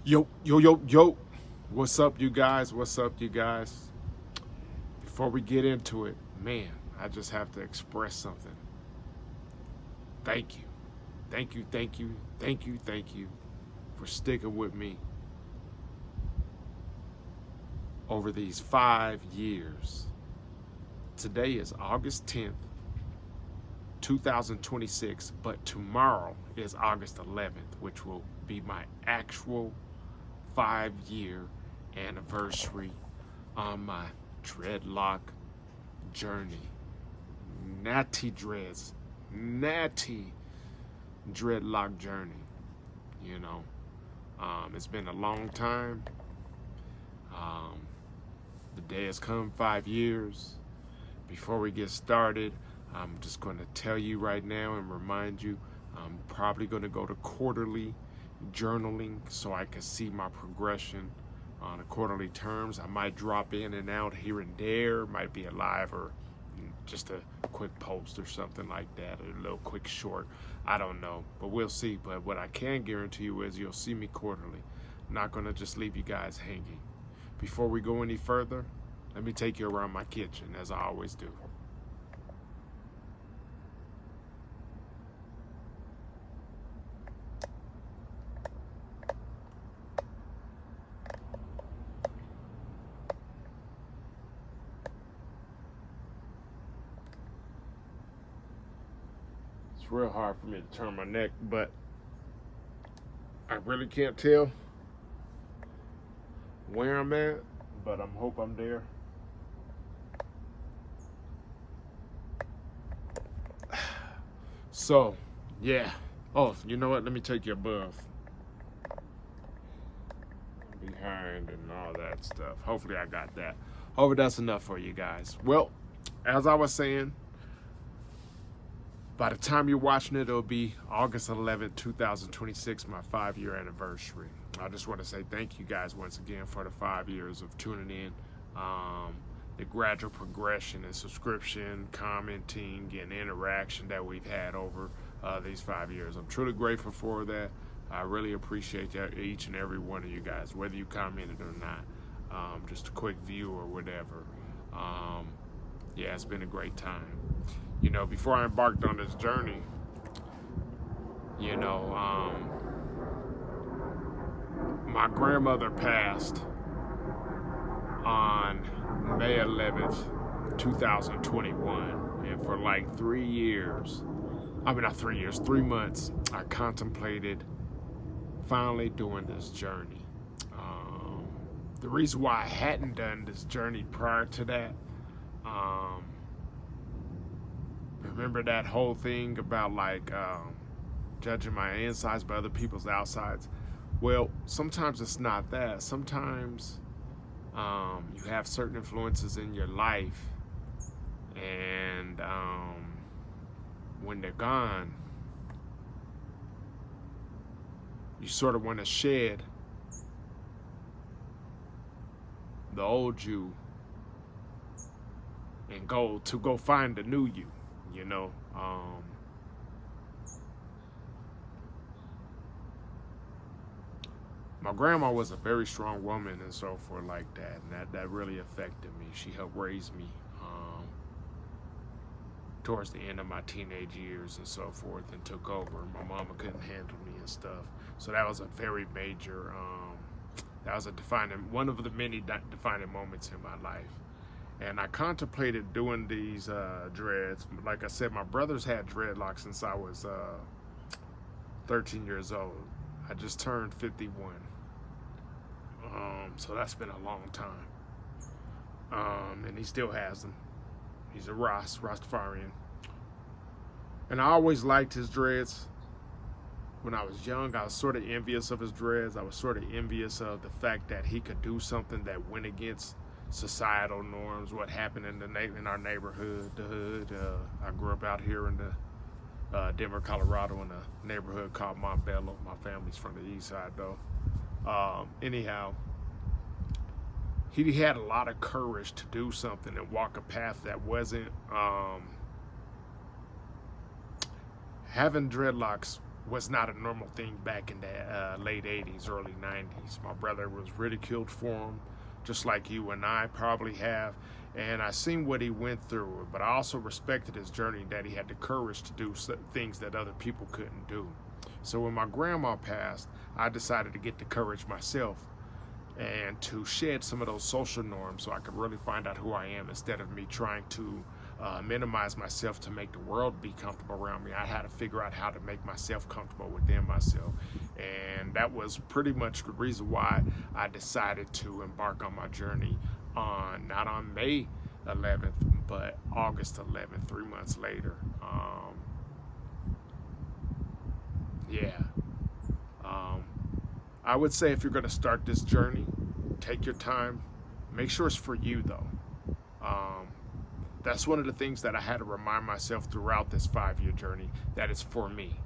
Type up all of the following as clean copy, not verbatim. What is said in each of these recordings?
Yo, yo, yo, yo. What's up, you guys? What's up, you guys? Before we get into it, man, I just have to express something. Thank you. Thank you, thank you, thank you, thank you for sticking with me over these 5 years. Today is August 10th, 2026, but tomorrow is August 11th, which will be my actual 5 year anniversary on my dreadlock journey. Natty Dreads, Natty Dreadlock Journey. You know, it's been a long time. Um, the day has come, 5 years. Before we get started, I'm just going to tell you right now and remind you, I'm probably going to go to quarterly journaling so I can see my progression on a quarterly terms. I might drop in and out here and there, might be a live or just a quick post or something like that, or a little quick short. I don't know, but we'll see. But what I can guarantee you is you'll see me quarterly. I'm not going to just leave you guys hanging. Before we go any further, let me take you around my kitchen as I always do. It's real hard for me to turn my neck, but I really can't tell where I'm at, but I hope I'm there. So, yeah. Oh, you know what? Let me take you above, behind, and all that stuff. Hopefully, I got that. Hopefully, that's enough for you guys. Well, as I was saying, by the time you're watching it, it'll be August 11th, 2026, my 5 year anniversary. I just want to say thank you guys once again for the 5 years of tuning in. The gradual progression and subscription, commenting, and interaction that we've had over these 5 years. I'm truly grateful for that. I really appreciate each and every one of you guys, whether you commented or not. Just a quick view or whatever. Yeah, it's been a great time. You know, before I embarked on this journey, you know, my grandmother passed on May 11th, 2021. And for like 3 years, I mean, not 3 years, 3 months, I contemplated finally doing this journey. The reason why I hadn't done this journey prior to that, remember that whole thing about like judging my insides by other people's outsides? Well, sometimes it's not that. Sometimes you have certain influences in your life, and when they're gone, you sort of want to shed the old you and go find the new you. You know, my grandma was a very strong woman and so forth like that, and that really affected me. She helped raise me towards the end of my teenage years and so forth, and took over. My mama couldn't handle me and stuff, so that was a very major. That was one of the many defining moments in my life. And I contemplated doing these dreads. Like I said, my brothers had dreadlocks since I was 13 years old. I just turned 51. So that's been a long time. And he still has them. He's a Rastafarian. And I always liked his dreads. When I was young, I was sort of envious of his dreads. I was sort of envious of the fact that he could do something that went against societal norms, what happened in our neighborhood, the hood. I grew up out here in the Denver, Colorado, in a neighborhood called Montbello. My family's from the east side, though. Anyhow, he had a lot of courage to do something and walk a path that wasn't having dreadlocks was not a normal thing back in the late 80s, early 90s. My brother was ridiculed for him, just like you and I probably have. And I seen what he went through, but I also respected his journey, that he had the courage to do things that other people couldn't do. So when my grandma passed, I decided to get the courage myself and to shed some of those social norms so I could really find out who I am, instead of me trying to minimize myself to make the world be comfortable around me. I had to figure out how to make myself comfortable within myself. And that was pretty much the reason why I decided to embark on my journey on, not on May 11th, but August 11th, 3 months later. I would say, if you're going to start this journey, take your time. Make sure it's for you, though. That's one of the things that I had to remind myself throughout this 5-year journey, that it's for me.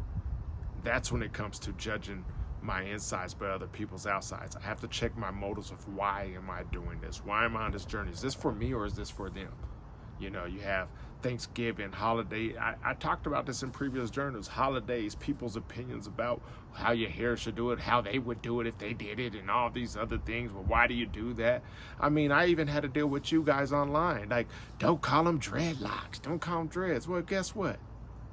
That's when it comes to judging my insides by other people's outsides. I have to check my motives of, why am I doing this? Why am I on this journey? Is this for me or is this for them? You know, you have Thanksgiving, holiday. I talked about this in previous journals. Holidays, people's opinions about how your hair should do it, how they would do it if they did it, and all these other things. Well, why do you do that? I mean, I even had to deal with you guys online. Like, don't call them dreadlocks. Don't call them dreads. Well, guess what?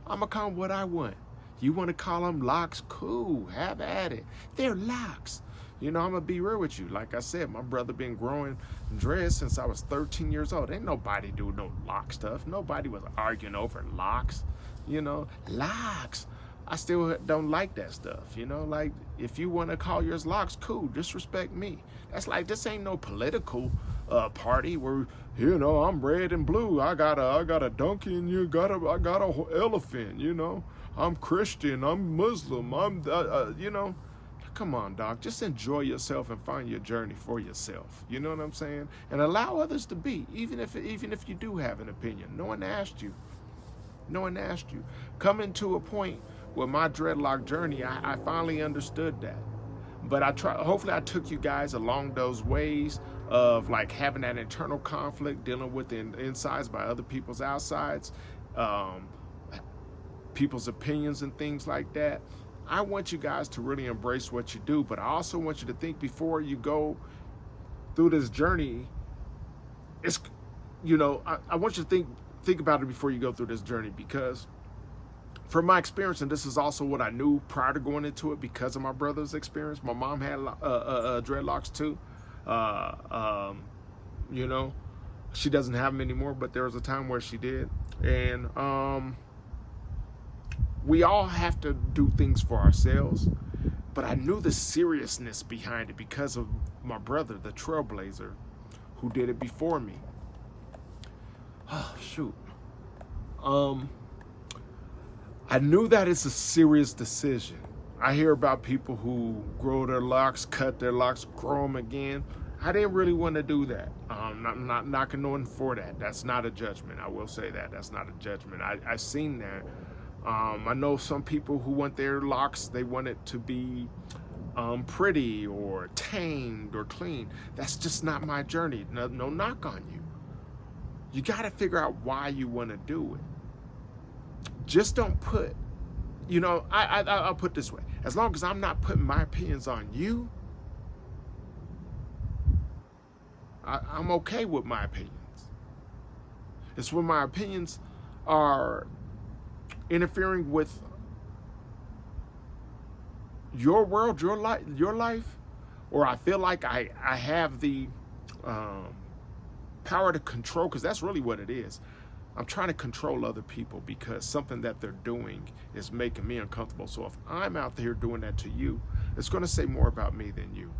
I'm going to call them what I want. You want to call them locks? Cool. Have at it. They're locks. You know, I'm going to be real with you. Like I said, my brother been growing dreads since I was 13 years old. Ain't nobody do no lock stuff. Nobody was arguing over locks. You know, locks. I still don't like that stuff. You know, like, if you want to call yours locks, cool. Disrespect me. That's like, this ain't no political party where, you know, I'm red and blue. I got a donkey and I got a elephant, you know. I'm Christian. I'm Muslim. You know. Come on, dog. Just enjoy yourself and find your journey for yourself. You know what I'm saying? And allow others to be, even if you do have an opinion. No one asked you. No one asked you. Coming to a point with my dreadlock journey, I finally understood that. But hopefully I took you guys along those ways of, like, having that internal conflict, dealing with the insides by other people's outsides, people's opinions and things like that. I want you guys to really embrace what you do, but I also want you to think before you go through this journey. It's, you know, I want you to think about it before you go through this journey, because from my experience, and this is also what I knew prior to going into it because of my brother's experience. My mom had dreadlocks too. You know, she doesn't have them anymore, but there was a time where she did. And we all have to do things for ourselves, but I knew the seriousness behind it because of my brother, the trailblazer, who did it before me. Oh, shoot. I knew that it's a serious decision. I hear about people who grow their locks, cut their locks, grow them again. I didn't really want to do that. I'm not knocking no one for that. That's not a judgment. I will say that. That's not a judgment. I've seen that. I know some people who want their locks, they want it to be pretty or tamed or clean. That's just not my journey. No knock on you. You got to figure out why you want to do it. Just don't put, you know, I'll put it this way. As long as I'm not putting my opinions on you, I'm okay with my opinions. It's when my opinions are interfering with your world, your life, or I feel like I have the power to control, because that's really what it is. I'm trying to control other people because something that they're doing is making me uncomfortable. So if I'm out there doing that to you, it's going to say more about me than you.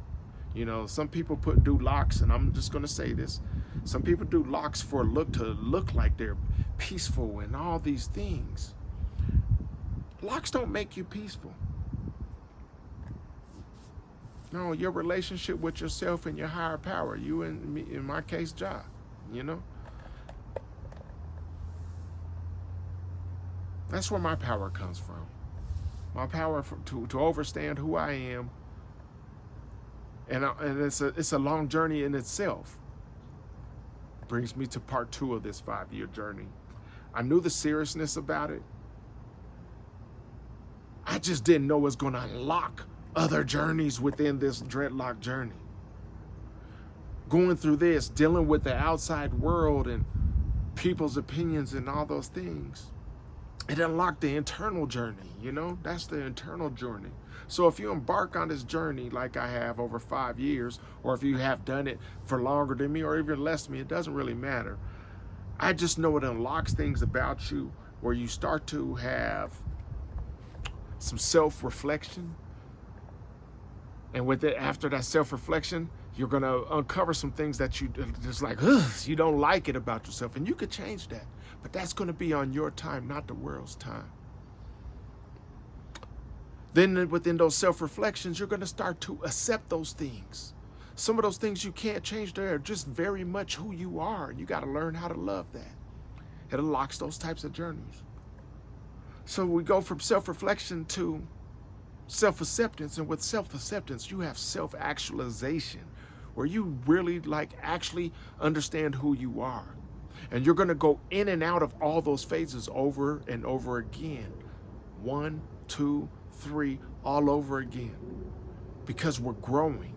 You know, some people do locks, and I'm just going to say this. Some people do locks to look like they're peaceful and all these things. Locks don't make you peaceful. No, your relationship with yourself and your higher power, you and me, in my case, Jah, you know? That's where my power comes from. My power to understand who I am. And it's a long journey in itself. Brings me to part 2 of this 5-year journey. I knew the seriousness about it. I just didn't know it was going to unlock other journeys within this dreadlock journey. Going through this, dealing with the outside world and people's opinions and all those things, it unlocked the internal journey, you know? That's the internal journey. So if you embark on this journey like I have over 5 years, or if you have done it for longer than me or even less than me, it doesn't really matter. I just know it unlocks things about you where you start to have some self-reflection. And with it, after that self-reflection, you're going to uncover some things that you just like, you don't like it about yourself. And you could change that. But that's going to be on your time, not the world's time. Then within those self-reflections, you're going to start to accept those things. Some of those things you can't change, they're just very much who you are. And you got to learn how to love that. It unlocks those types of journeys. So we go from self-reflection to self-acceptance. And with self-acceptance, you have self-actualization, where you really actually understand who you are. And you're going to go in and out of all those phases over and over again. 1, 2, 3, all over again. Because we're growing,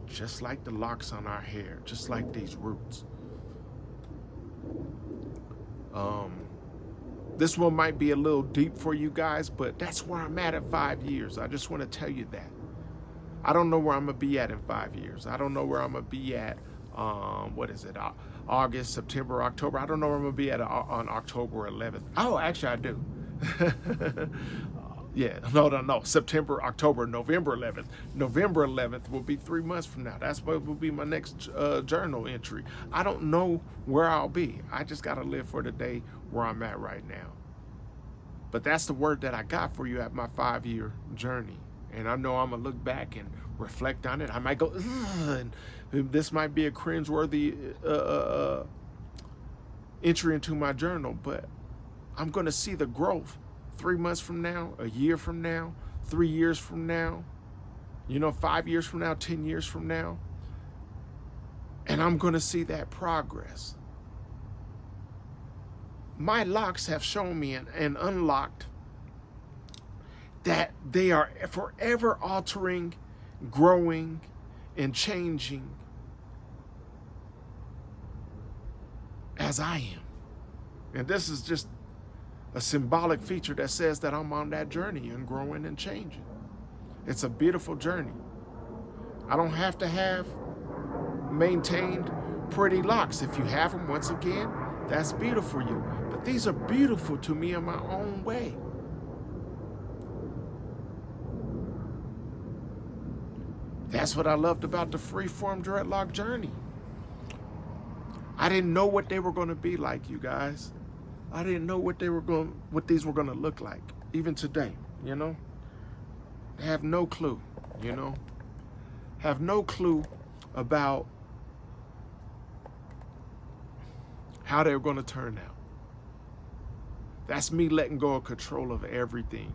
just like the locks on our hair, just like these roots. This one might be a little deep for you guys, but that's where I'm at 5 years. I just want to tell you that. I don't know where I'm going to be at in 5 years. I don't know where I'm going to be at, August, September, October. I don't know where I'm going to be at on October 11th. Oh, actually, I do. No. September, October, November 11th. November 11th will be 3 months from now. That's what will be my next journal entry. I don't know where I'll be. I just got to live for the day where I'm at right now. But that's the word that I got for you at my 5-year journey. And I know I'm going to look back and reflect on it. I might go, and this might be a cringeworthy entry into my journal, but I'm going to see the growth 3 months from now, a year from now, 3 years from now, 5 years from now, 10 years from now. And I'm going to see that progress. My locks have shown me and unlocked that they are forever altering, growing, and changing as I am. And this is just a symbolic feature that says that I'm on that journey and growing and changing. It's a beautiful journey. I don't have to have maintained pretty locks. If you have them, once again, that's beautiful for you. But these are beautiful to me in my own way. That's what I loved about the Freeform Dreadlock Journey. I didn't know what they were going to be like, you guys. I didn't know what these were going to look like, even today, I have no clue, Have no clue about how they're going to turn out. That's me letting go of control of everything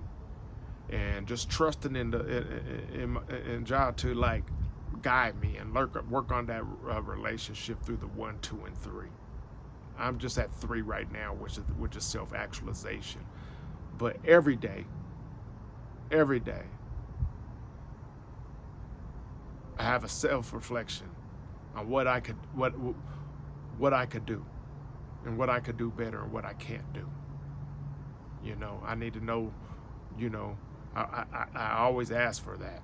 and just trusting in God to guide me and work on that relationship through the 1, 2, and 3. I'm just at 3 right now, which is self-actualization. But every day, I have a self-reflection on what I could do, and what I could do better, and what I can't do. I need to know. I always ask for that.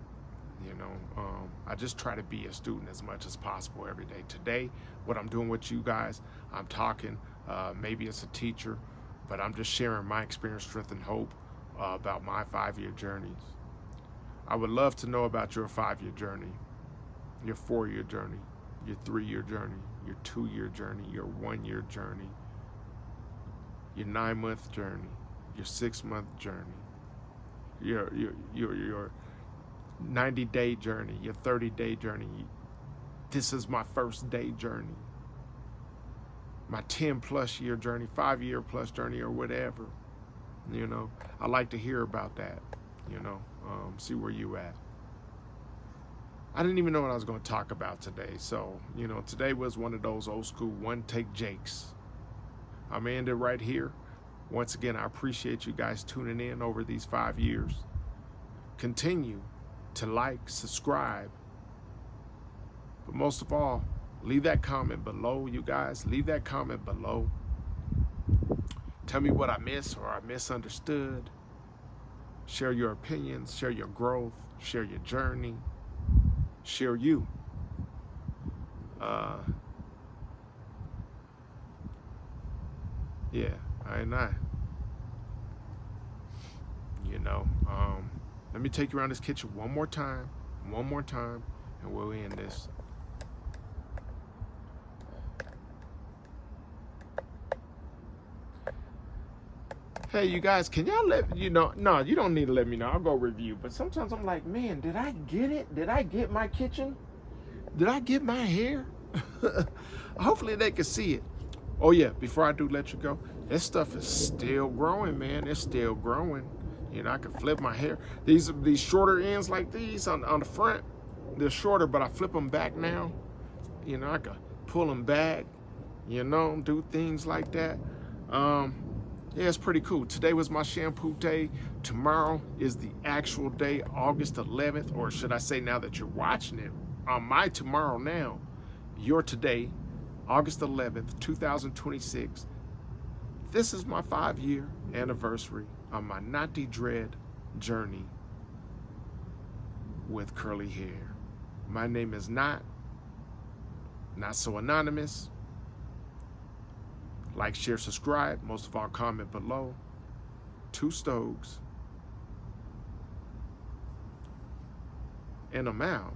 I just try to be a student as much as possible every day. Today, what I'm doing with you guys, I'm talking, maybe it's a teacher, but I'm just sharing my experience, strength, and hope about my 5-year journeys. I would love to know about your 5-year journey, your 4-year journey, your 3-year journey, your 2-year journey, your 1-year journey, your 9-month journey, your 6-month journey, your 90-day journey, your 30-day journey. This is my first day journey. My 10+ year journey, 5-year plus journey, or whatever. I like to hear about that. See where you at. I didn't even know what I was going to talk about today. So, today was one of those old school one-take jakes. I'm ending right here. Once again, I appreciate you guys tuning in over these 5 years. continue to like, subscribe, but most of all, leave that comment below, you guys. Leave that comment below. Tell me what I missed or I misunderstood. Share your opinions, share your growth, share your journey, share you. Yeah, I. You know, let me take you around this kitchen one more time, and we'll end this. Hey, you guys, can y'all let, you know, no, you don't need to let me know. I'll go review. But sometimes I'm like, man, did I get it? Did I get my kitchen? Did I get my hair? Hopefully they can see it. Oh, yeah, before I do let you go, this stuff is still growing, man. It's still growing. You know, I can flip my hair. These shorter ends like these on the front, they're shorter, but I flip them back now. You know, I can pull them back, you know, do things like that. Yeah, it's pretty cool. Today was my shampoo day. Tomorrow is the actual day, August 11th, or should I say now that you're watching it, on my tomorrow now, your today, August 11th, 2026. This is my 5-year anniversary on my Natty Dread journey with curly hair. My name is not so anonymous. Like, share, subscribe. Most of all, comment below. 2 Stokes. And I'm out.